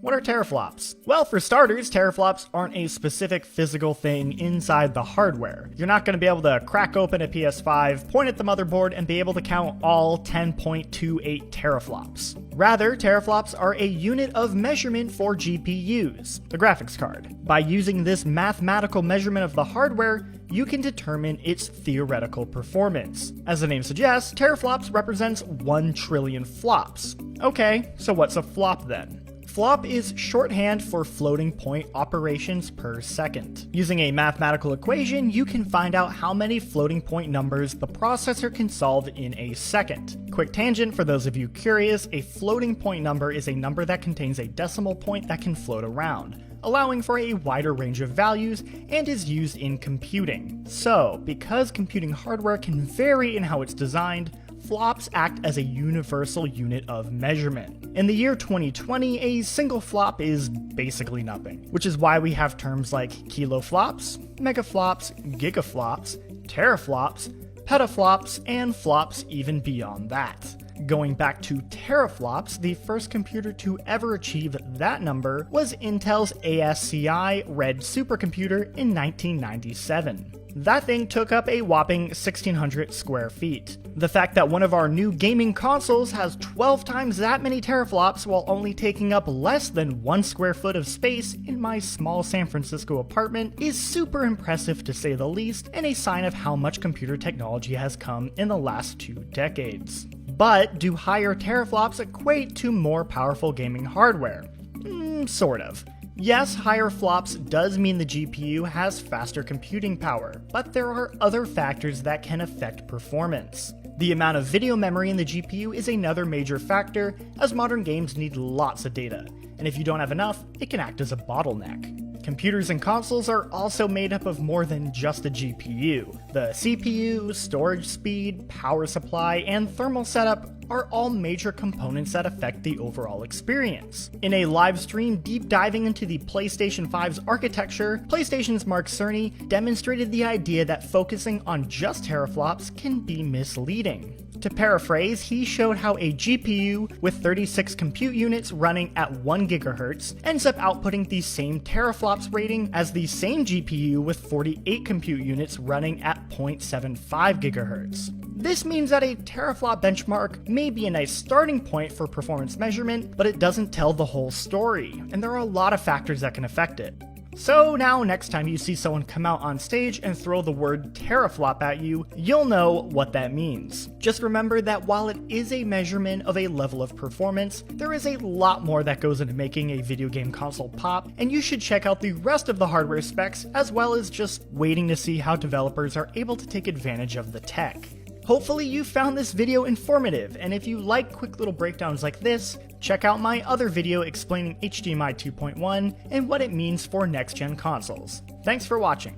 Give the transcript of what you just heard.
What are teraflops? Well, for starters, teraflops aren't a specific physical thing inside the hardware. You're not going to be able to crack open a PS5, point at the motherboard, and be able to count all 10.28 teraflops. Rather, teraflops are a unit of measurement for GPUs, the graphics card. By using this mathematical measurement of the hardware, you can determine its theoretical performance. As the name suggests, teraflops represents 1 trillion flops. Okay, so what's a flop then? Flop is shorthand for floating point operations per second. Using a mathematical equation, you can find out how many floating point numbers the processor can solve in a second. Quick tangent for those of you curious, a floating point number is a number that contains a decimal point that can float around, allowing for a wider range of values and is used in computing. So, because computing hardware can vary in how it's designed, flops act as a universal unit of measurement. In the year 2020, a single flop is basically nothing, which is why we have terms like kiloflops, megaflops, gigaflops, teraflops, petaflops, and flops even beyond that. Going back to teraflops, the first computer to ever achieve that number was Intel's ASCI Red supercomputer in 1997. That thing took up a whopping 1,600 square feet. The fact that one of our new gaming consoles has 12 times that many teraflops while only taking up less than 1 square foot of space in my small San Francisco apartment is super impressive to say the least, and a sign of how much computer technology has come in the last 2 decades. But do higher teraflops equate to more powerful gaming hardware? Sort of. Yes, higher flops does mean the GPU has faster computing power, but there are other factors that can affect performance. The amount of video memory in the GPU is another major factor, as modern games need lots of data, and if you don't have enough, it can act as a bottleneck. Computers and consoles are also made up of more than just a GPU. The CPU, storage speed, power supply, and thermal setup are all major components that affect the overall experience. In a live stream deep diving into the PlayStation 5's architecture, PlayStation's Mark Cerny demonstrated the idea that focusing on just teraflops can be misleading. To paraphrase, he showed how a GPU with 36 compute units running at 1 GHz ends up outputting the same teraflops rating as the same GPU with 48 compute units running at 0.75 GHz. This means that a teraflop benchmark may be a nice starting point for performance measurement, but it doesn't tell the whole story, and there are a lot of factors that can affect it. So now next time you see someone come out on stage and throw the word teraflop at you, you'll know what that means. Just remember that while it is a measurement of a level of performance, there is a lot more that goes into making a video game console pop, and you should check out the rest of the hardware specs as well as just waiting to see how developers are able to take advantage of the tech. Hopefully you found this video informative, and if you like quick little breakdowns like this, check out my other video explaining HDMI 2.1 and what it means for next-gen consoles. Thanks for watching.